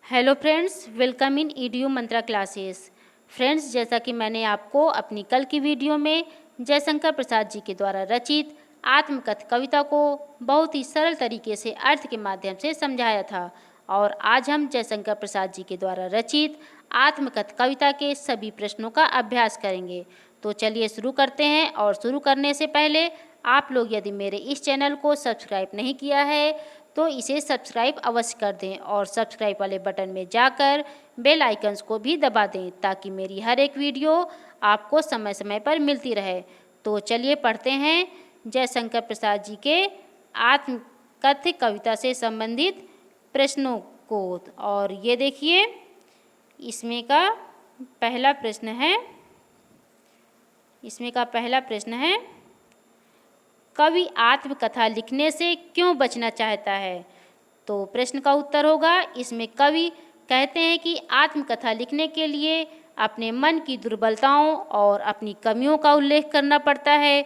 Hello friends, welcome in EDU Mantra classes. Friends, जैसा कि मैंने आपको अपनी कल की वीडियो में जयशंकर प्रसाद जी के द्वारा रचित आत्मकथ कविता को बहुत ही सरल तरीके से अर्थ के माध्यम से समझाया था और आज हम जयशंकर प्रसाद जी के द्वारा रचित आत्मकथ कविता के सभी प्रश्नों का अभ्यास करेंगे। तो चलिए शुरू करते हैं। और शुरू करने से पहले आप लोग यदि मेरे इस चैनल को सब्सक्राइब नहीं किया है तो इसे सब्सक्राइब अवश्य कर दें और सब्सक्राइब वाले बटन में जाकर बेल आइकन्स को भी दबा दें ताकि मेरी हर एक वीडियो आपको समय समय पर मिलती रहे। तो चलिए पढ़ते हैं जयशंकर प्रसाद जी के आत्मकथ कविता से संबंधित प्रश्नों को। और ये देखिए, इसमें का पहला प्रश्न है, कवि आत्मकथा लिखने से क्यों बचना चाहता है। तो प्रश्न का उत्तर होगा, इसमें कवि कहते हैं कि आत्मकथा लिखने के लिए अपने मन की दुर्बलताओं और अपनी कमियों का उल्लेख करना पड़ता है।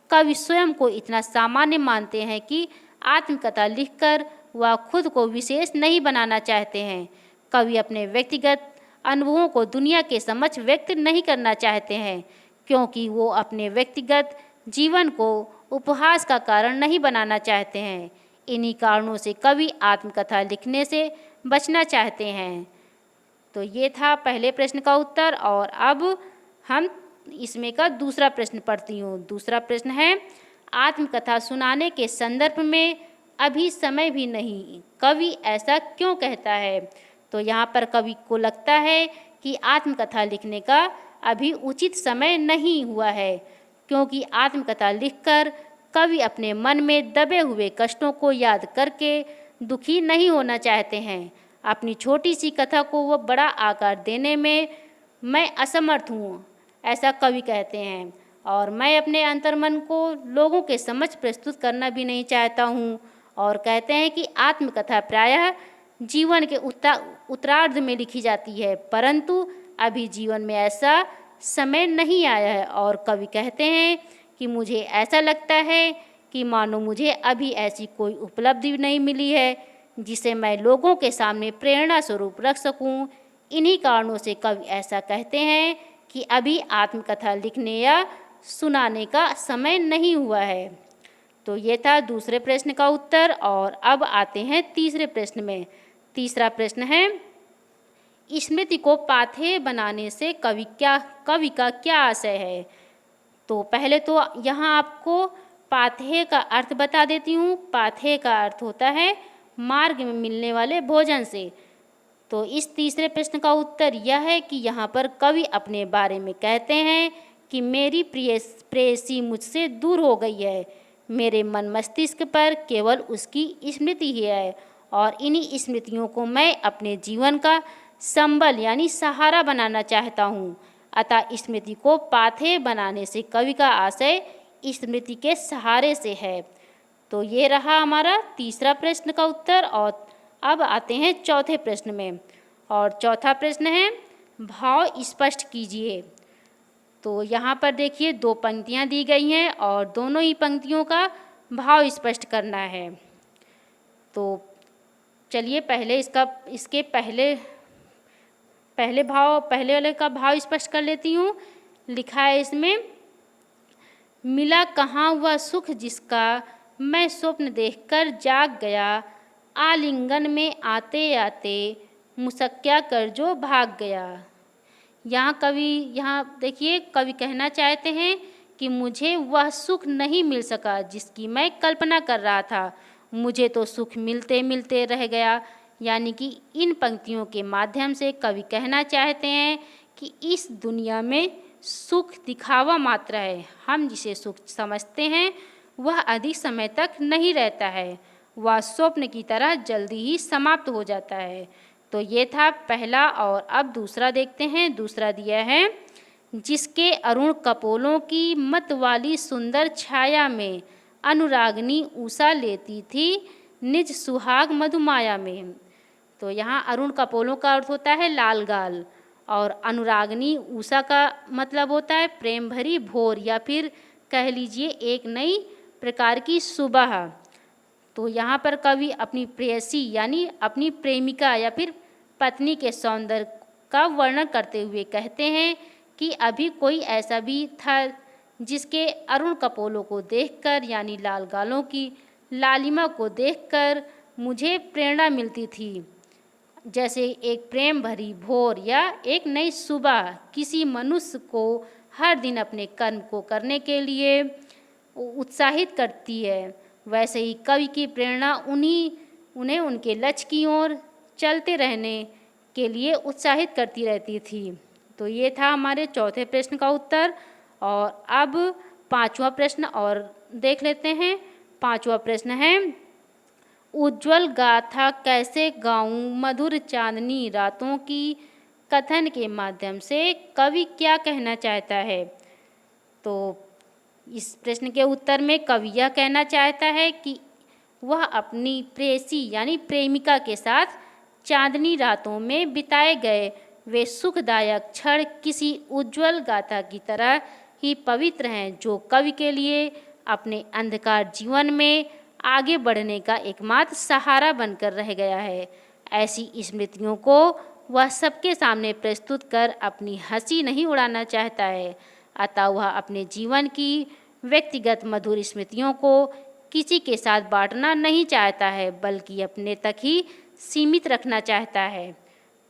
कवि स्वयं को इतना सामान्य मानते हैं कि आत्मकथा लिखकर वह खुद को विशेष नहीं बनाना चाहते हैं। कवि अपने व्यक्तिगत अनुभवों को दुनिया के समक्ष व्यक्त नहीं करना चाहते हैं क्योंकि वो अपने व्यक्तिगत जीवन को उपहास का कारण नहीं बनाना चाहते हैं। इन्हीं कारणों से कवि आत्मकथा लिखने से बचना चाहते हैं। तो ये था पहले प्रश्न का उत्तर। और अब हम इसमें का दूसरा प्रश्न पढ़ती हूँ। दूसरा प्रश्न है, आत्मकथा सुनाने के संदर्भ में अभी समय भी नहीं, कवि ऐसा क्यों कहता है। तो यहाँ पर कवि को लगता है कि आत्मकथा लिखने का अभी उचित समय नहीं हुआ है क्योंकि आत्मकथा लिखकर कवि अपने मन में दबे हुए कष्टों को याद करके दुखी नहीं होना चाहते हैं। अपनी छोटी सी कथा को वह बड़ा आकार देने में मैं असमर्थ हूँ, ऐसा कवि कहते हैं। और मैं अपने अंतर्मन को लोगों के समक्ष प्रस्तुत करना भी नहीं चाहता हूँ। और कहते हैं कि आत्मकथा प्रायः जीवन के उत्तरार्ध में लिखी जाती है, परंतु अभी जीवन में ऐसा समय नहीं आया है। और कवि कहते हैं कि मुझे ऐसा लगता है कि मानो मुझे अभी ऐसी कोई उपलब्धि नहीं मिली है जिसे मैं लोगों के सामने प्रेरणा स्वरूप रख सकूं। इन्हीं कारणों से कवि ऐसा कहते हैं कि अभी आत्मकथा लिखने या सुनाने का समय नहीं हुआ है। तो ये था दूसरे प्रश्न का उत्तर। और अब आते हैं तीसरे प्रश्न में। तीसरा प्रश्न है, स्मृति को पाथेय बनाने से कवि का क्या आशय है। तो पहले तो यहाँ आपको पाथेय का अर्थ बता देती हूँ। पाथेय का अर्थ होता है मार्ग में मिलने वाले भोजन से। तो इस तीसरे प्रश्न का उत्तर यह है कि यहाँ पर कवि अपने बारे में कहते हैं कि मेरी प्रेयसी मुझसे दूर हो गई है, मेरे मन मस्तिष्क पर केवल उसकी स्मृति ही है और इन्हीं स्मृतियों को मैं अपने जीवन का संबल यानी सहारा बनाना चाहता हूँ। अतः स्मृति को पाथेय बनाने से कवि का आशय स्मृति के सहारे से है। तो ये रहा हमारा तीसरा प्रश्न का उत्तर। और अब आते हैं चौथे प्रश्न में। और चौथा प्रश्न है, भाव स्पष्ट कीजिए। तो यहाँ पर देखिए, दो पंक्तियाँ दी गई हैं और दोनों ही पंक्तियों का भाव स्पष्ट करना है। तो चलिए पहले इसके पहले वाले का भाव स्पष्ट कर लेती हूँ। लिखा है इसमें, मिला कहाँ वह सुख जिसका मैं स्वप्न देखकर जाग गया, आलिंगन में आते आते मुसक्या कर जो भाग गया। यहाँ देखिए, कवि कहना चाहते हैं कि मुझे वह सुख नहीं मिल सका जिसकी मैं कल्पना कर रहा था, मुझे तो सुख मिलते मिलते रह गया। यानी कि इन पंक्तियों के माध्यम से कवि कहना चाहते हैं कि इस दुनिया में सुख दिखावा मात्र है। हम जिसे सुख समझते हैं वह अधिक समय तक नहीं रहता है, वह स्वप्न की तरह जल्दी ही समाप्त हो जाता है। तो ये था पहला। और अब दूसरा देखते हैं। दूसरा दिया है, जिसके अरुण कपोलों की मत वाली सुंदर छाया में अनुरागनी उषा लेती थी निज सुहाग मधुमाया में। तो यहाँ अरुण कपोलों का अर्थ होता है लाल गाल और अनुरागनी उषा का मतलब होता है प्रेम भरी भोर या फिर कह लीजिए एक नई प्रकार की सुबह। तो यहाँ पर कवि अपनी प्रेयसी यानी अपनी प्रेमिका या फिर पत्नी के सौंदर्य का वर्णन करते हुए कहते हैं कि अभी कोई ऐसा भी था जिसके अरुण कपोलों को देखकर यानी लाल गालों की लालिमा को देखकर मुझे प्रेरणा मिलती थी। जैसे एक प्रेम भरी भोर या एक नई सुबह किसी मनुष्य को हर दिन अपने कर्म को करने के लिए उत्साहित करती है, वैसे ही कवि की प्रेरणा उन्हें उनके लक्ष्य की ओर चलते रहने के लिए उत्साहित करती रहती थी। तो ये था हमारे चौथे प्रश्न का उत्तर। और अब पांचवा प्रश्न और देख लेते हैं। पांचवा प्रश्न है, उज्ज्वल गाथा कैसे गाऊं मधुर चांदनी रातों की कथन के माध्यम से कवि क्या कहना चाहता है। तो इस प्रश्न के उत्तर में कवि यह कहना चाहता है कि वह अपनी प्रेयसी यानी प्रेमिका के साथ चांदनी रातों में बिताए गए वे सुखदायक क्षण किसी उज्ज्वल गाथा की तरह ही पवित्र हैं, जो कवि के लिए अपने अंधकार जीवन में आगे बढ़ने का एकमात्र सहारा बनकर रह गया है। ऐसी स्मृतियों को वह सबके सामने प्रस्तुत कर अपनी हंसी नहीं उड़ाना चाहता है, अतः वह अपने जीवन की व्यक्तिगत मधुर स्मृतियों को किसी के साथ बांटना नहीं चाहता है, बल्कि अपने तक ही सीमित रखना चाहता है।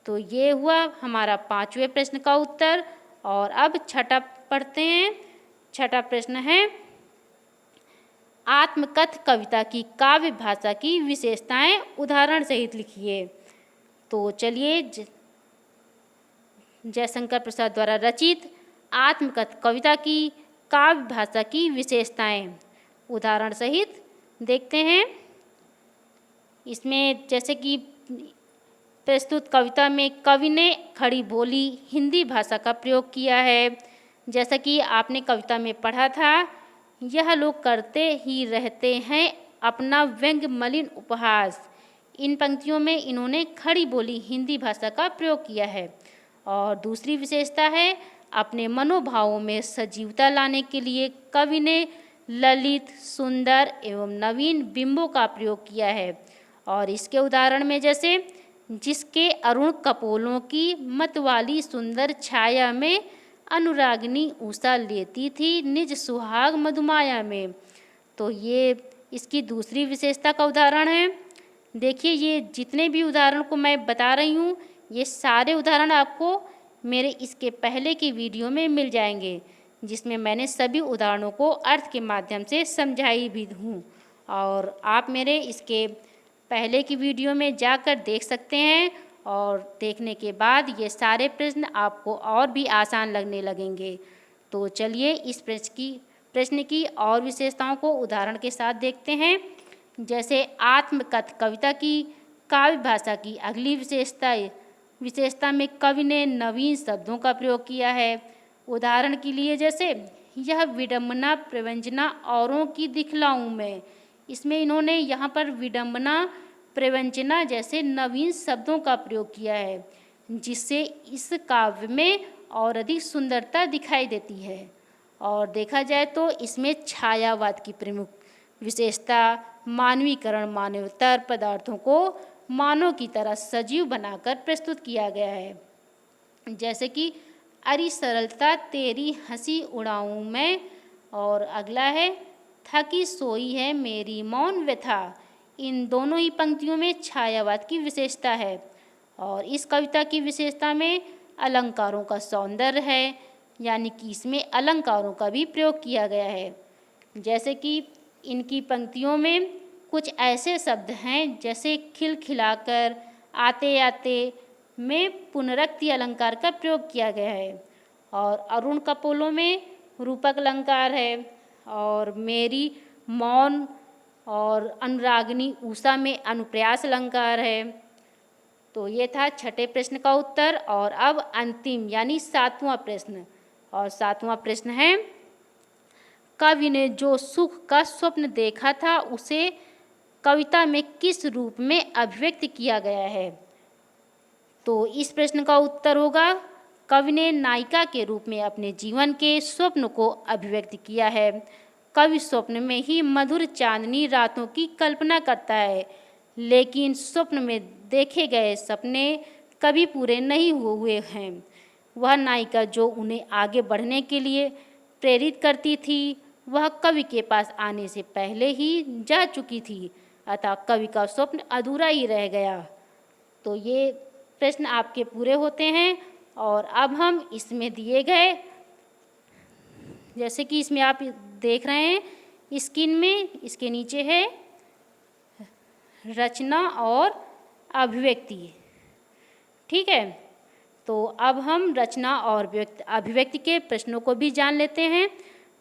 तो ये हुआ हमारा पांचवें प्रश्न का उत्तर। और अब छठा पढ़ते हैं। छठा प्रश्न है, आत्मकथ कविता की काव्य भाषा की विशेषताएं उदाहरण सहित लिखिए। तो चलिए, जयशंकर प्रसाद द्वारा रचित आत्मकथ कविता की काव्य भाषा की विशेषताएं उदाहरण सहित देखते हैं। इसमें जैसे कि प्रस्तुत कविता में कवि ने खड़ी बोली हिंदी भाषा का प्रयोग किया है। जैसा कि आपने कविता में पढ़ा था, यह लोग करते ही रहते हैं अपना व्यंग मलिन उपहास। इन पंक्तियों में इन्होंने खड़ी बोली हिंदी भाषा का प्रयोग किया है। और दूसरी विशेषता है, अपने मनोभावों में सजीवता लाने के लिए कवि ने ललित, सुंदर एवं नवीन बिंबों का प्रयोग किया है। और इसके उदाहरण में जैसे, जिसके अरुण कपोलों की मतवाली सुंदर छाया में अनुरागिनी उषा लेती थी निज सुहाग मधुमाया में। तो ये इसकी दूसरी विशेषता का उदाहरण है। देखिए, ये जितने भी उदाहरण को मैं बता रही हूँ, ये सारे उदाहरण आपको मेरे इसके पहले की वीडियो में मिल जाएंगे, जिसमें मैंने सभी उदाहरणों को अर्थ के माध्यम से समझाई भी हूँ। और आप मेरे इसके पहले की वीडियो में जाकर देख सकते हैं, और देखने के बाद ये सारे प्रश्न आपको और भी आसान लगने लगेंगे। तो चलिए, इस प्रश्न की और विशेषताओं को उदाहरण के साथ देखते हैं। जैसे आत्मकथ कविता की काव्य भाषा की अगली विशेषता में कवि ने नवीन शब्दों का प्रयोग किया है। उदाहरण के लिए जैसे, यह विडंबना प्रवंचना औरों की दिखलाऊं मैं। इसमें इन्होंने यहाँ पर विडंबना प्रवंचना जैसे नवीन शब्दों का प्रयोग किया है, जिससे इस काव्य में और अधिक सुंदरता दिखाई देती है। और देखा जाए तो इसमें छायावाद की प्रमुख विशेषता मानवीकरण, मानवतर पदार्थों को मानव की तरह सजीव बनाकर प्रस्तुत किया गया है। जैसे कि अरी सरलता तेरी हंसी उड़ाऊं मैं। और अगला है, थकी सोई है मेरी मौन व्यथा। इन दोनों ही पंक्तियों में छायावाद की विशेषता है। और इस कविता की विशेषता में अलंकारों का सौंदर्य है, यानी कि इसमें अलंकारों का भी प्रयोग किया गया है। जैसे कि इनकी पंक्तियों में कुछ ऐसे शब्द हैं जैसे खिलखिलाकर, आते आते में पुनरुक्ति अलंकार का प्रयोग किया गया है। और अरुण कपोलों में रूपक अलंकार है। और मेरी मौन और अनुरागिनी उषा में अनुप्रास अलंकार है। तो ये था छठे प्रश्न का उत्तर। और अब अंतिम यानी सातवां प्रश्न। और सातवां प्रश्न है, कवि ने जो सुख का स्वप्न देखा था उसे कविता में किस रूप में अभिव्यक्त किया गया है। तो इस प्रश्न का उत्तर होगा, कवि ने नायिका के रूप में अपने जीवन के स्वप्न को अभिव्यक्त किया है। कवि स्वप्न में ही मधुर चांदनी रातों की कल्पना करता है, लेकिन स्वप्न में देखे गए सपने कभी पूरे नहीं हुए हैं। वह नायिका जो उन्हें आगे बढ़ने के लिए प्रेरित करती थी, वह कवि के पास आने से पहले ही जा चुकी थी, अतः कवि का स्वप्न अधूरा ही रह गया। तो ये प्रश्न आपके पूरे होते हैं। और अब हम इसमें दिए गए, जैसे कि इसमें आप देख रहे हैं स्क्रीन में, इसके नीचे है रचना और अभिव्यक्ति। ठीक है, तो अब हम रचना और अभिव्यक्ति के प्रश्नों को भी जान लेते हैं।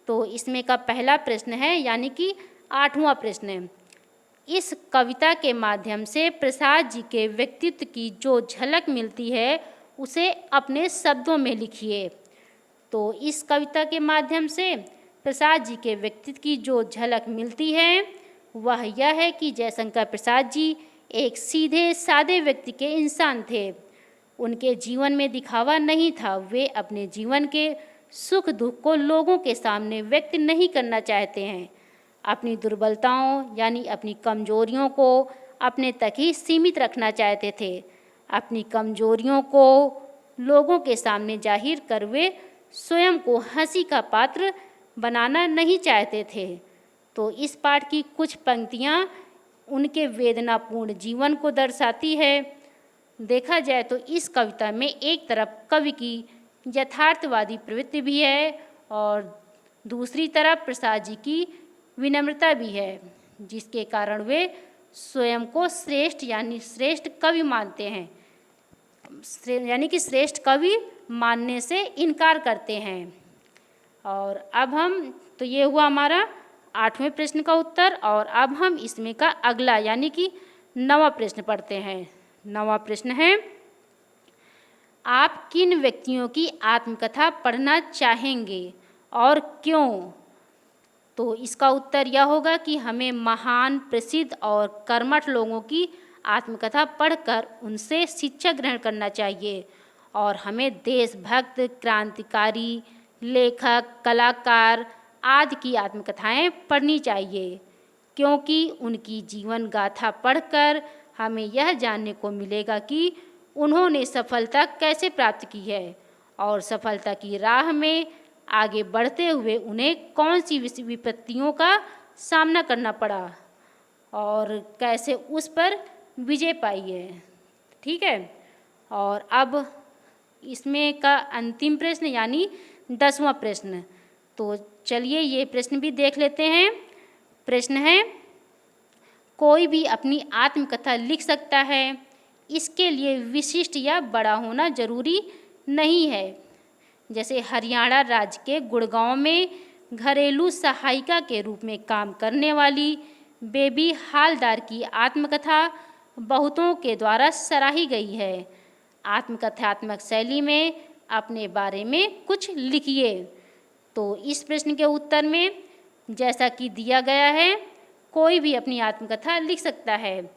तो इसमें का पहला प्रश्न है, यानी कि 8वां प्रश्न है, इस कविता के माध्यम से प्रसाद जी के व्यक्तित्व की जो झलक मिलती है उसे अपने शब्दों में लिखिए। तो इस कविता के माध्यम से प्रसाद जी के व्यक्तित्व की जो झलक मिलती है वह यह है कि जयशंकर प्रसाद जी एक सीधे सादे व्यक्ति के इंसान थे। उनके जीवन में दिखावा नहीं था। वे अपने जीवन के सुख दुख को लोगों के सामने व्यक्त नहीं करना चाहते हैं। अपनी दुर्बलताओं यानी अपनी कमजोरियों को अपने तक ही सीमित रखना चाहते थे। अपनी कमजोरियों को लोगों के सामने जाहिर कर वे स्वयं को हंसी का पात्र बनाना नहीं चाहते थे। तो इस पाठ की कुछ पंक्तियाँ उनके वेदनापूर्ण जीवन को दर्शाती है। देखा जाए तो इस कविता में एक तरफ कवि की यथार्थवादी प्रवृत्ति भी है और दूसरी तरफ प्रसाद जी की विनम्रता भी है, जिसके कारण वे स्वयं को श्रेष्ठ यानी श्रेष्ठ कवि मानते हैं, यानी कि श्रेष्ठ कवि मानने से इनकार करते हैं। और अब हम, तो ये हुआ हमारा 8वें प्रश्न का उत्तर। और अब हम इसमें का अगला यानी कि 9वां प्रश्न पढ़ते हैं। 9वां प्रश्न है, आप किन व्यक्तियों की आत्मकथा पढ़ना चाहेंगे और क्यों? तो इसका उत्तर यह होगा कि हमें महान, प्रसिद्ध और कर्मठ लोगों की आत्मकथा पढ़कर उनसे शिक्षा ग्रहण करना चाहिए और हमें देशभक्त, क्रांतिकारी, लेखक, कलाकार आदि की आत्मकथाएं पढ़नी चाहिए, क्योंकि उनकी जीवन गाथा पढ़कर हमें यह जानने को मिलेगा कि उन्होंने सफलता कैसे प्राप्त की है और सफलता की राह में आगे बढ़ते हुए उन्हें कौन सी विपत्तियों का सामना करना पड़ा और कैसे उस पर विजय पाई है। ठीक है, और अब इसमें का अंतिम प्रश्न यानी 10वां प्रश्न। तो चलिए ये प्रश्न भी देख लेते हैं। प्रश्न है, कोई भी अपनी आत्मकथा लिख सकता है, इसके लिए विशिष्ट या बड़ा होना जरूरी नहीं है। जैसे हरियाणा राज्य के गुड़गांव में घरेलू सहायिका के रूप में काम करने वाली बेबी हालदार की आत्मकथा बहुतों के द्वारा सराही गई है। आत्मकथात्मक शैली में अपने बारे में कुछ लिखिए। तो इस प्रश्न के उत्तर में जैसा कि दिया गया है, कोई भी अपनी आत्मकथा लिख सकता है,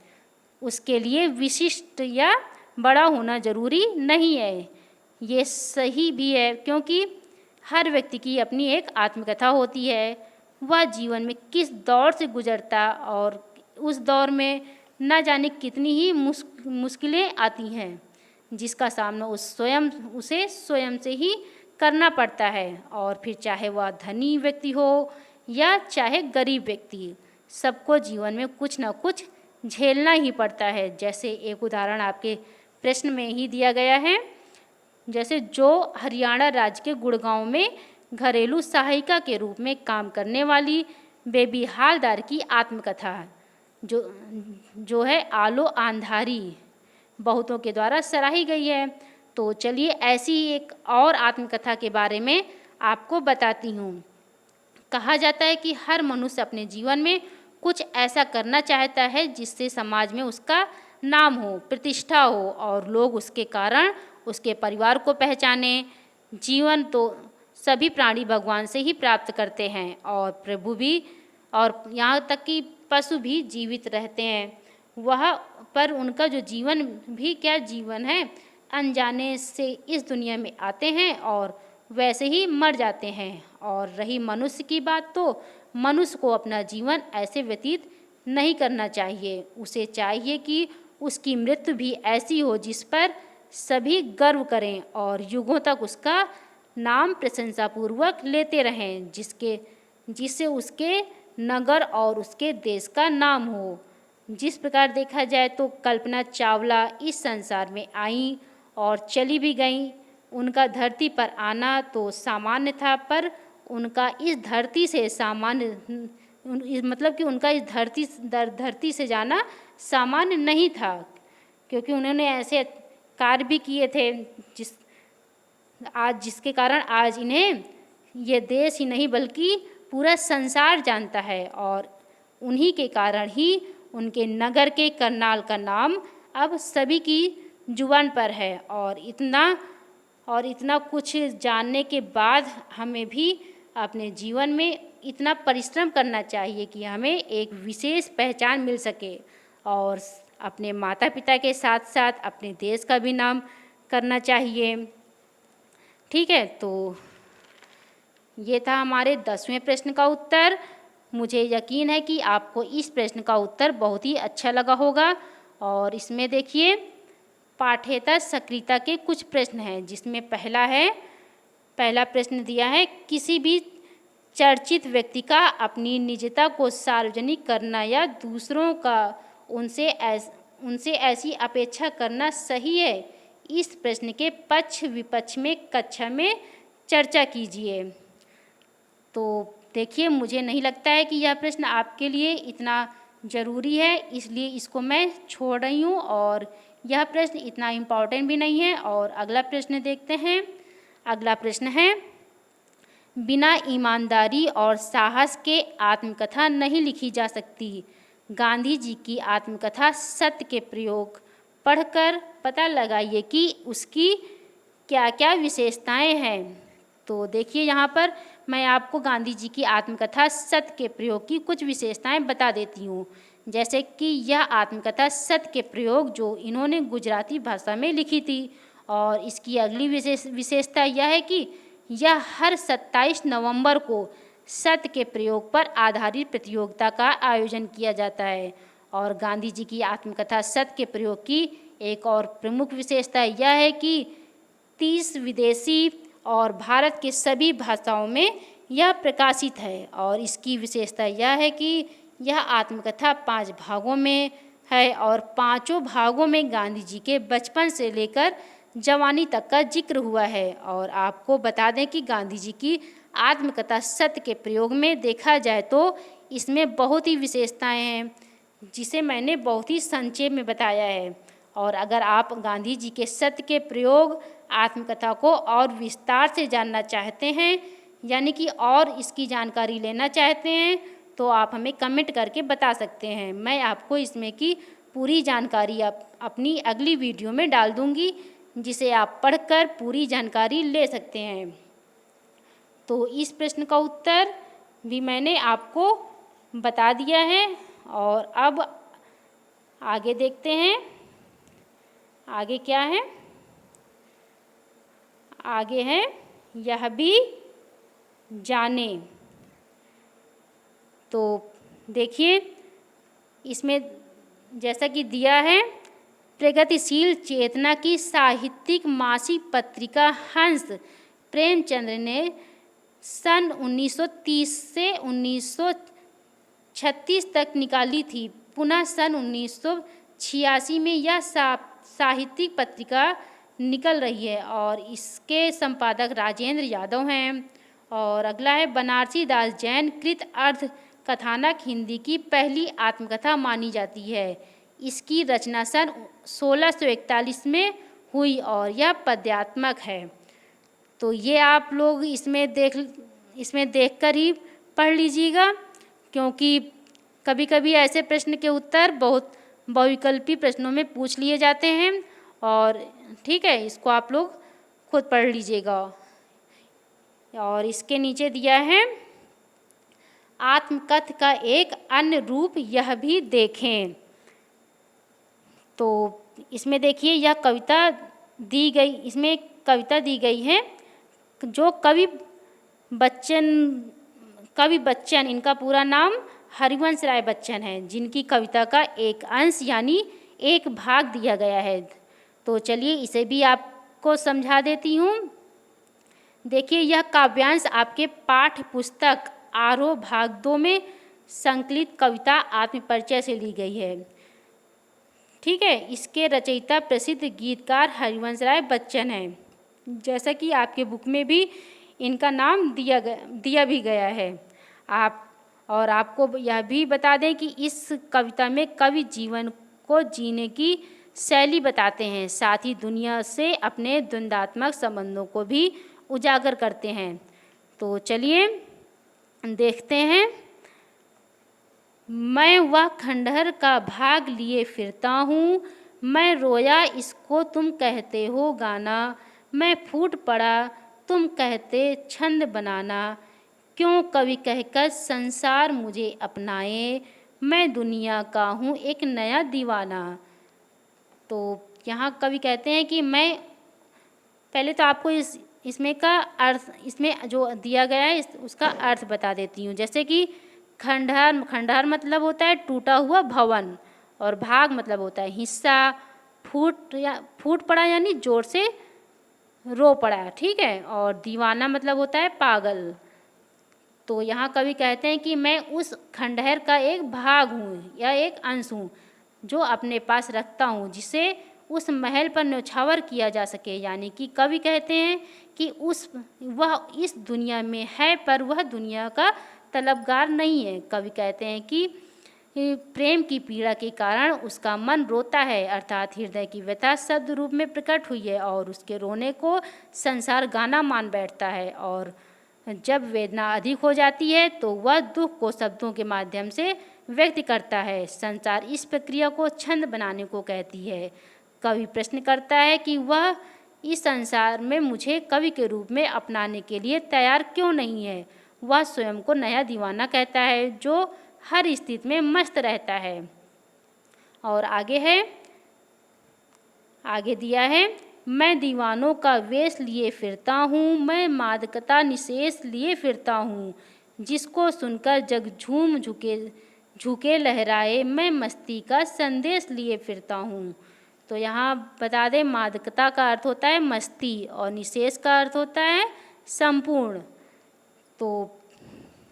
उसके लिए विशिष्ट या बड़ा होना जरूरी नहीं है। ये सही भी है, क्योंकि हर व्यक्ति की अपनी एक आत्मकथा होती है। वह जीवन में किस दौर से गुजरता और उस दौर में न जाने कितनी ही मुश्किलें आती हैं, जिसका सामना उसे स्वयं से ही करना पड़ता है। और फिर चाहे वह धनी व्यक्ति हो या चाहे गरीब व्यक्ति, सबको जीवन में कुछ न कुछ झेलना ही पड़ता है। जैसे एक उदाहरण आपके प्रश्न में ही दिया गया है, जैसे जो हरियाणा राज्य के गुड़गांव में घरेलू सहायिका के रूप में काम करने वाली बेबी हालदार की आत्मकथा जो है आलो आंधारी, बहुतों के द्वारा सराही गई है। तो चलिए ऐसी एक और आत्मकथा के बारे में आपको बताती हूँ। कहा जाता है कि हर मनुष्य अपने जीवन में कुछ ऐसा करना चाहता है जिससे समाज में उसका नाम हो, प्रतिष्ठा हो और लोग उसके कारण उसके परिवार को पहचाने। जीवन तो सभी प्राणी भगवान से ही प्राप्त करते हैं और प्रभु भी, और यहाँ तक कि पशु भी जीवित रहते हैं। वह पर उनका जो जीवन भी क्या जीवन है, अनजाने से इस दुनिया में आते हैं और वैसे ही मर जाते हैं। और रही मनुष्य की बात, तो मनुष्य को अपना जीवन ऐसे व्यतीत नहीं करना चाहिए। उसे चाहिए कि उसकी मृत्यु भी ऐसी हो जिस पर सभी गर्व करें और युगों तक उसका नाम प्रशंसापूर्वक लेते रहें, जिससे उसके नगर और उसके देश का नाम हो। जिस प्रकार देखा जाए तो कल्पना चावला इस संसार में आई और चली भी गईं। उनका धरती पर आना तो सामान्य था, पर उनका इस धरती से मतलब कि उनका इस धरती से जाना सामान्य नहीं था, क्योंकि उन्होंने ऐसे कार्य भी किए थे जिसके कारण आज इन्हें ये देश ही नहीं बल्कि पूरा संसार जानता है। और उन्हीं के कारण ही उनके नगर के करनाल का नाम अब सभी की जुबान पर है। और इतना कुछ जानने के बाद हमें भी अपने जीवन में इतना परिश्रम करना चाहिए कि हमें एक विशेष पहचान मिल सके और अपने माता पिता के साथ साथ अपने देश का भी नाम करना चाहिए। ठीक है, तो ये था हमारे 10वें प्रश्न का उत्तर। मुझे यकीन है कि आपको इस प्रश्न का उत्तर बहुत ही अच्छा लगा होगा। और इसमें देखिए पाठ्येतर सक्रियता के कुछ प्रश्न हैं, जिसमें पहला प्रश्न दिया है, किसी भी चर्चित व्यक्ति का अपनी निजता को सार्वजनिक करना या दूसरों का उनसे ऐसी अपेक्षा करना सही है? इस प्रश्न के पक्ष विपक्ष में कक्षा में चर्चा कीजिए। तो देखिए, मुझे नहीं लगता है कि यह प्रश्न आपके लिए इतना ज़रूरी है, इसलिए इसको मैं छोड़ रही हूँ और यह प्रश्न इतना इम्पॉर्टेंट भी नहीं है। और अगला प्रश्न देखते हैं। अगला प्रश्न है, बिना ईमानदारी और साहस के आत्मकथा नहीं लिखी जा सकती। गांधी जी की आत्मकथा सत्य के प्रयोग पढ़कर पता लगाइए कि उसकी क्या क्या विशेषताएं हैं। तो देखिए, यहाँ पर मैं आपको गांधी जी की आत्मकथा सत्य के प्रयोग की कुछ विशेषताएं बता देती हूँ। जैसे कि यह आत्मकथा सत्य के प्रयोग जो इन्होंने गुजराती भाषा में लिखी थी। और इसकी अगली विशेषता यह है कि यह हर 27 नवंबर को सत्य के प्रयोग पर आधारित प्रतियोगिता का आयोजन किया जाता है। और गांधी जी की आत्मकथा सत्य के प्रयोग की एक और प्रमुख विशेषता यह है कि 30 विदेशी और भारत के सभी भाषाओं में यह प्रकाशित है। और इसकी विशेषता यह है कि यह आत्मकथा 5 भागों में है और 5 भागों में गांधी जी के बचपन से लेकर जवानी तक का जिक्र हुआ है। और आपको बता दें कि गांधी जी की आत्मकथा सत्य के प्रयोग में देखा जाए तो इसमें बहुत ही विशेषताएं हैं, जिसे मैंने बहुत ही संक्षेप में बताया है। और अगर आप गांधी जी के सत्य के प्रयोग आत्मकथा को और विस्तार से जानना चाहते हैं, यानी कि और इसकी जानकारी लेना चाहते हैं, तो आप हमें कमेंट करके बता सकते हैं। मैं आपको इसमें की पूरी जानकारी अपनी अगली वीडियो में डाल दूंगी, जिसे आप पढ़कर पूरी जानकारी ले सकते हैं। तो इस प्रश्न का उत्तर भी मैंने आपको बता दिया है। और अब आगे देखते हैं, आगे क्या है। आगे है, यह भी जाने। तो देखिए, इसमें जैसा कि दिया है, प्रगतिशील चेतना की साहित्यिक मासिक पत्रिका हंस प्रेमचंद्र ने सन 1930 से 1936 तक निकाली थी। पुनः सन 1986 में यह साहित्यिक पत्रिका निकल रही है और इसके संपादक राजेंद्र यादव हैं। और अगला है, बनारसी दास जैन कृत अर्ध कथानक हिंदी की पहली आत्मकथा मानी जाती है। इसकी रचना सन 1641 में हुई और यह पद्यात्मक है। तो ये आप लोग इसमें देखकर ही पढ़ लीजिएगा, क्योंकि कभी कभी ऐसे प्रश्न के उत्तर बहुत बहुविकल्पी प्रश्नों में पूछ लिए जाते हैं। और ठीक है, इसको आप लोग खुद पढ़ लीजिएगा। और इसके नीचे दिया है, आत्मकथ का एक अन्य रूप यह भी देखें। तो इसमें देखिए, यह कविता दी गई, इसमें एक कविता दी गई है जो कवि बच्चन, इनका पूरा नाम हरिवंश राय बच्चन है, जिनकी कविता का एक अंश यानी एक भाग दिया गया है। तो चलिए इसे भी आपको समझा देती हूँ। देखिए, यह काव्यांश आपके पाठ्य पुस्तक आरोह भाग 2 में संकलित कविता आत्मपरिचय से ली गई है। ठीक है, इसके रचयिता प्रसिद्ध गीतकार हरिवंश राय बच्चन हैं, जैसा कि आपके बुक में भी इनका नाम दिया भी गया है। आपको यह भी बता दें कि इस कविता में कवि जीवन को जीने की शैली बताते हैं, साथ ही दुनिया से अपने द्वंद्वात्मक संबंधों को भी उजागर करते हैं। तो चलिए देखते हैं। मैं वह खंडहर का भाग लिए फिरता हूँ, मैं रोया इसको तुम कहते हो गाना, मैं फूट पड़ा तुम कहते छंद बनाना, क्यों कवि कहकर संसार मुझे अपनाए, मैं दुनिया का हूँ एक नया दीवाना। तो यहाँ कवि कहते हैं कि मैं, पहले तो आपको इसमें का अर्थ, इसमें जो दिया गया है उसका अर्थ बता देती हूँ। जैसे कि खंडहर मतलब होता है टूटा हुआ भवन, और भाग मतलब होता है हिस्सा, फूट पड़ा यानी जोर से रो पड़ा। ठीक है, और दीवाना मतलब होता है पागल। तो यहाँ कवि कहते हैं कि मैं उस खंडहर का एक भाग हूँ या एक अंश हूँ जो अपने पास रखता हूँ, जिसे उस महल पर न्यौछावर किया जा सके। यानी कि कवि कहते हैं कि वह इस दुनिया में है, पर वह दुनिया का तलबगार नहीं है। कवि कहते हैं कि प्रेम की पीड़ा के कारण उसका मन रोता है, अर्थात हृदय की व्यथा शब्द रूप में प्रकट हुई है, और उसके रोने को संसार गाना मान बैठता है। और जब वेदना अधिक हो जाती है तो वह दुख को शब्दों के माध्यम से व्यक्त करता है। संसार इस प्रक्रिया को छंद बनाने को कहती है। कवि प्रश्न करता है कि वह इस संसार में मुझे कवि के रूप में अपनाने के लिए तैयार क्यों नहीं है। वह स्वयं को नया दीवाना कहता है जो हर स्थिति में मस्त रहता है। और आगे दिया है, मैं दीवानों का वेश लिए फिरता हूँ, मैं मादकता निशेष लिए फिरता हूँ, जिसको सुनकर जग झुके लहराए, मैं मस्ती का संदेश लिए फिरता हूँ। तो यहाँ बता दें, मादकता का अर्थ होता है मस्ती और निशेष का अर्थ होता है संपूर्ण। तो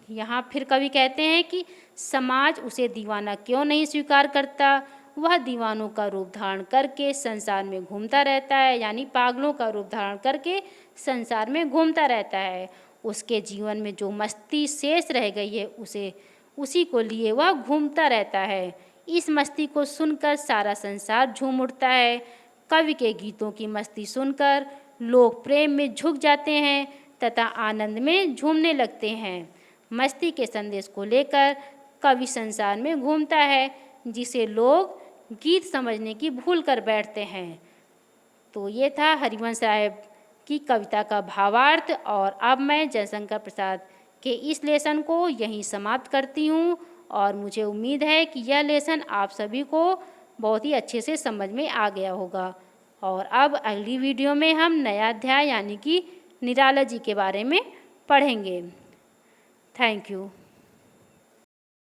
यहाँ फिर कवि कहते हैं कि समाज उसे दीवाना क्यों नहीं स्वीकार करता। वह दीवानों का रूप धारण करके संसार में घूमता रहता है, यानी पागलों का रूप धारण करके संसार में घूमता रहता है। उसके जीवन में जो मस्ती शेष रह गई है उसी को लिए वह घूमता रहता है। इस मस्ती को सुनकर सारा संसार झूम उठता है। कवि के गीतों की मस्ती सुनकर लोग प्रेम में झुक जाते हैं तथा आनंद में झूमने लगते हैं। मस्ती के संदेश को लेकर कवि संसार में घूमता है, जिसे लोग गीत समझने की भूल कर बैठते हैं। तो ये था हरिवंश राय की कविता का भावार्थ। और अब मैं जयशंकर प्रसाद के इस लेसन को यहीं समाप्त करती हूँ, और मुझे उम्मीद है कि यह लेसन आप सभी को बहुत ही अच्छे से समझ में आ गया होगा। और अब अगली वीडियो में हम नया अध्याय यानी कि निराला जी के बारे में पढ़ेंगे। Thank you.